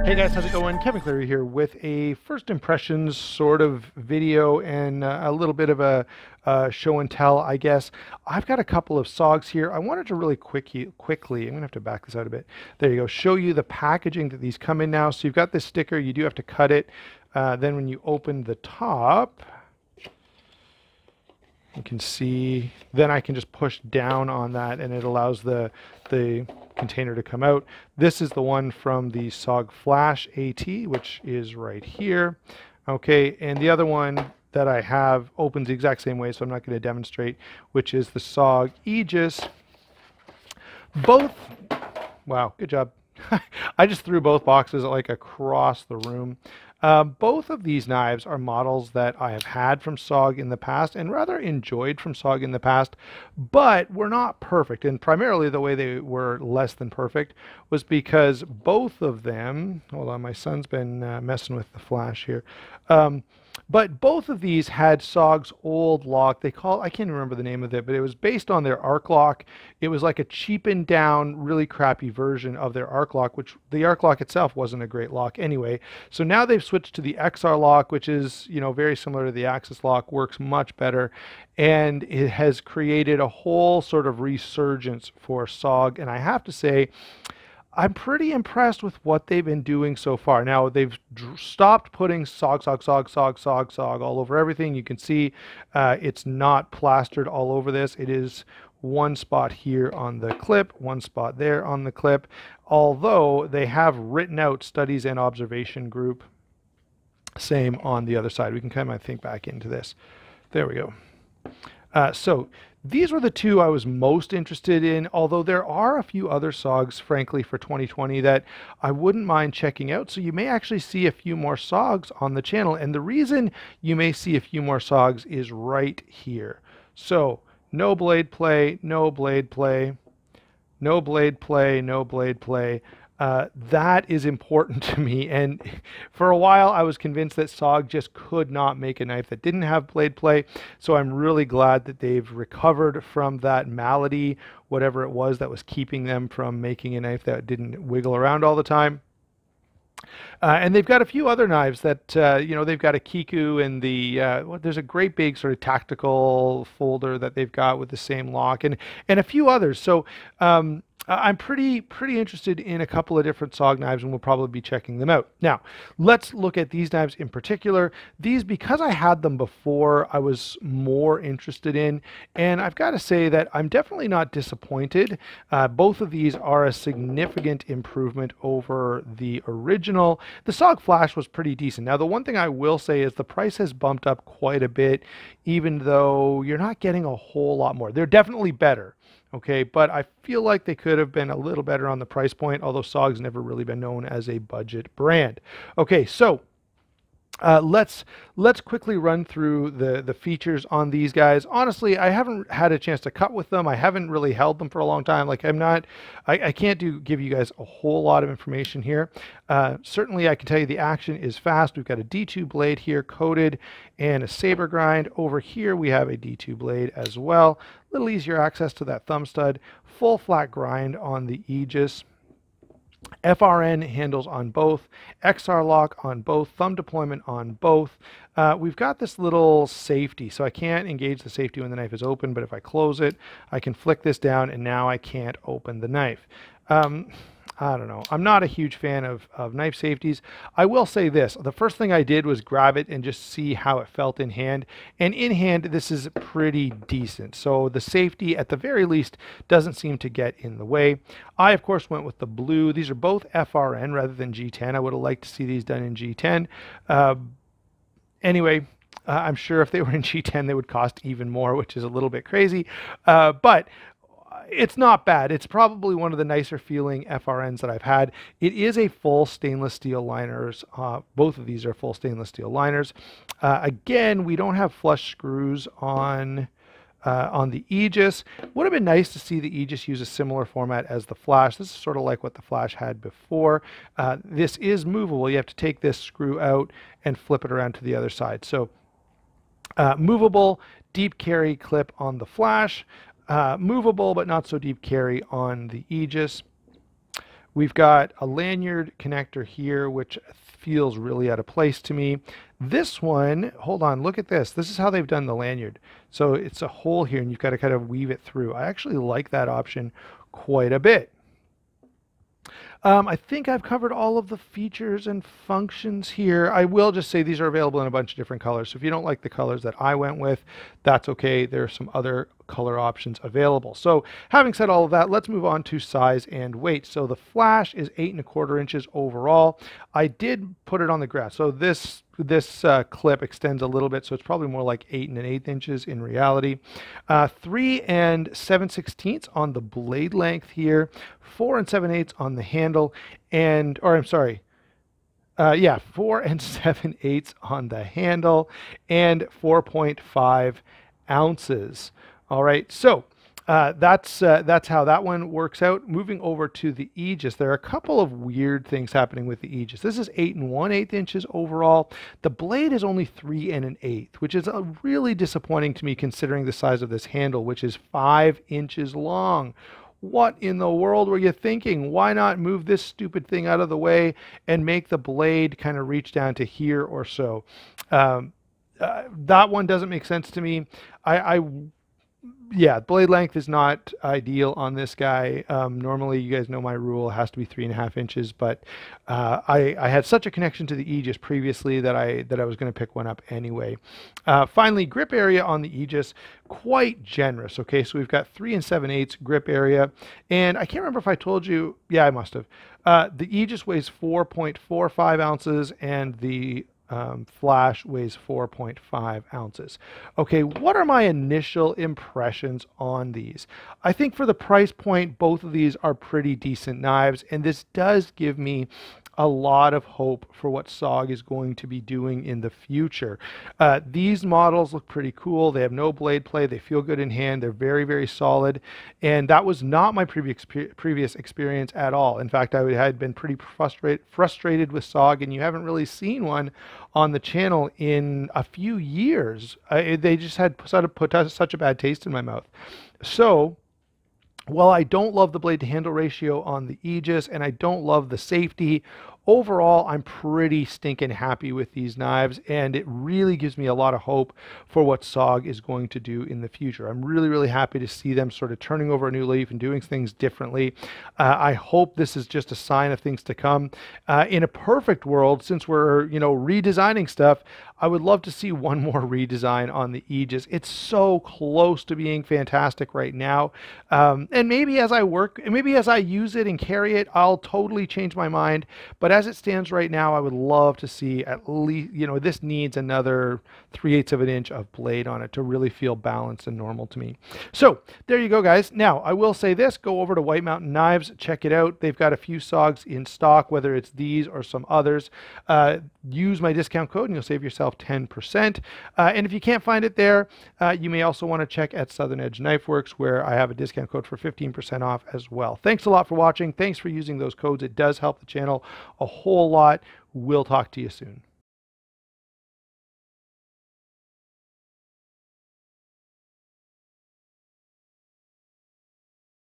Hey guys, how's it going? Kevin Cleary here with a first impressions sort of video and a little bit of a show and tell, I guess. I've got a couple of SOGs here. I wanted to really quickly, I'm going to have to back this out a bit. There you go. Show you the packaging that these come in now. So you've got this sticker. You do have to cut it. Then when you open the top, you can see, then I can just push down on that and it allows the container to come out. This is the one from the SOG Flash AT, which is right here. Okay, and the other one that I have opens the exact same way, so I'm not going to demonstrate, which is the SOG Aegis. Both, wow, good job. I just threw both boxes like across the room. Both of these knives are models that I have had from SOG in the past and rather enjoyed from SOG in the past, but were not perfect. And primarily the way they were less than perfect was because both of them, hold on, my son's been messing with the flash here. But both of these had SOG's old lock. I can't remember the name of it, but it was based on their arc lock. It was like a cheapened down, really crappy version of their arc lock, which the arc lock itself wasn't a great lock anyway. So now they've switched to the XR lock, which is, you know, very similar to the Axis lock, works much better. And it has created a whole sort of resurgence for SOG. And I have to say, I'm pretty impressed with what they've been doing so far. Now, they've stopped putting SOG all over everything. You can see it's not plastered all over this. It is one spot here on the clip, one spot there on the clip, although they have written out studies and observation group. Same on the other side. We can kind of think back into this. There we go. So these were the two I was most interested in, although there are a few other SOGs, frankly, for 2020 that I wouldn't mind checking out. So you may actually see a few more SOGs on the channel. And the reason you may see a few more SOGs is right here. So no blade play, no blade play, no blade play, no blade play. That is important to me, and for a while I was convinced that SOG just could not make a knife that didn't have blade play, so I'm really glad that they've recovered from that malady, whatever it was that was keeping them from making a knife that didn't wiggle around all the time. And they've got a few other knives that, you know, they've got a Kiku and there's a great big sort of tactical folder that they've got with the same lock and a few others. So I'm pretty interested in a couple of different SOG knives, and we'll probably be checking them out. Now, let's look at these knives in particular. These, because I had them before, I was more interested in, and I've got to say that I'm definitely not disappointed. Both of these are a significant improvement over the original. The SOG Flash was pretty decent. Now, the one thing I will say is the price has bumped up quite a bit, even though you're not getting a whole lot more. They're definitely better. Okay, but I feel like they could have been a little better on the price point, although SOG's never really been known as a budget brand. Okay, so let's quickly run through the features on these guys. Honestly, I haven't had a chance to cut with them. I haven't really held them for a long time. Like I can't give you guys a whole lot of information here. Certainly I can tell you the action is fast. We've got a D2 blade here coated and a saber grind. Over here we have a D2 blade as well. A little easier access to that thumb stud. Full flat grind on the Aegis. FRN handles on both, XR lock on both, thumb deployment on both. We've got this little safety, so I can't engage the safety when the knife is open, but if I close it, I can flick this down and now I can't open the knife. I don't know. I'm not a huge fan of knife safeties. I will say this. The first thing I did was grab it and just see how it felt in hand. And in hand, this is pretty decent. So the safety, at the very least, doesn't seem to get in the way. I, of course, went with the blue. These are both FRN rather than G10. I would have liked to see these done in G10. Anyway, I'm sure if they were in G10, they would cost even more, which is a little bit crazy. But it's not bad. It's probably one of the nicer feeling FRNs that I've had. It is a full stainless steel liners. Both of these are full stainless steel liners. Again, we don't have flush screws on the Aegis. Would have been nice to see the Aegis use a similar format as the Flash. This is sort of like what the Flash had before. This is movable. You have to take this screw out and flip it around to the other side. So movable, deep carry clip on the Flash. Movable but not so deep carry on the Aegis. We've got a lanyard connector here, which feels really out of place to me. This one, hold on, look at this. This is how they've done the lanyard. So it's a hole here and you've got to kind of weave it through. I actually like that option quite a bit. I think I've covered all of the features and functions here. I will just say these are available in a bunch of different colors. So if you don't like the colors that I went with, that's okay. There are some other color options available. So having said all of that, let's move on to size and weight. So the flash is 8 1/4 inches overall. I did put it on the graph. So this clip extends a little bit, so it's probably more like 8 1/8 inches in reality. 3 7/16 on the blade length here, 4 7/8 on the handle, and, or I'm sorry, 4 7/8 on the handle, and 4.5 ounces. All right, so that's how that one works out. Moving over to the Aegis, there are a couple of weird things happening with the Aegis. This is 8 1/8 inches overall. The blade is only 3 1/8, which is really disappointing to me considering the size of this handle, which is 5 inches long. What in the world were you thinking? Why not move this stupid thing out of the way and make the blade kind of reach down to here or so? That one doesn't make sense to me. Yeah, blade length is not ideal on this guy. Normally, you guys know my rule, it has to be 3.5 inches, but I had such a connection to the Aegis previously that I was going to pick one up anyway. Finally, grip area on the Aegis, quite generous. Okay, so we've got 3 7/8 grip area, and I can't remember if I told you, yeah, I must have. The Aegis weighs 4.45 ounces, and the flash weighs 4.5 ounces. Okay, what are my initial impressions on these? I think for the price point, both of these are pretty decent knives, and this does give me a lot of hope for what SOG is going to be doing in the future. These models look pretty cool. They have no blade play. They feel good in hand. They're very, very solid. And that was not my previous experience at all. In fact, I had been pretty frustrated with SOG, and you haven't really seen one on the channel in a few years. They just had put such a bad taste in my mouth. So, while I don't love the blade to handle ratio on the Aegis, and I don't love the safety, overall, I'm pretty stinking happy with these knives, and it really gives me a lot of hope for what SOG is going to do in the future. I'm really, really happy to see them sort of turning over a new leaf and doing things differently. I hope this is just a sign of things to come. In a perfect world, since we're, redesigning stuff, I would love to see one more redesign on the Aegis. It's so close to being fantastic right now. And maybe as I use it and carry it, I'll totally change my mind. But as it stands right now, I would love to see at least, this needs another 3/8 of an inch of blade on it to really feel balanced and normal to me. So there you go, guys. Now, I will say this, go over to White Mountain Knives, check it out. They've got a few SOGs in stock, whether it's these or some others. Use my discount code and you'll save yourself 10%. And if you can't find it there, you may also want to check at Southern Edge Knife Works, where I have a discount code for 15% off as well. Thanks a lot for watching. Thanks for using those codes. It does help the channel a whole lot. We'll talk to you soon.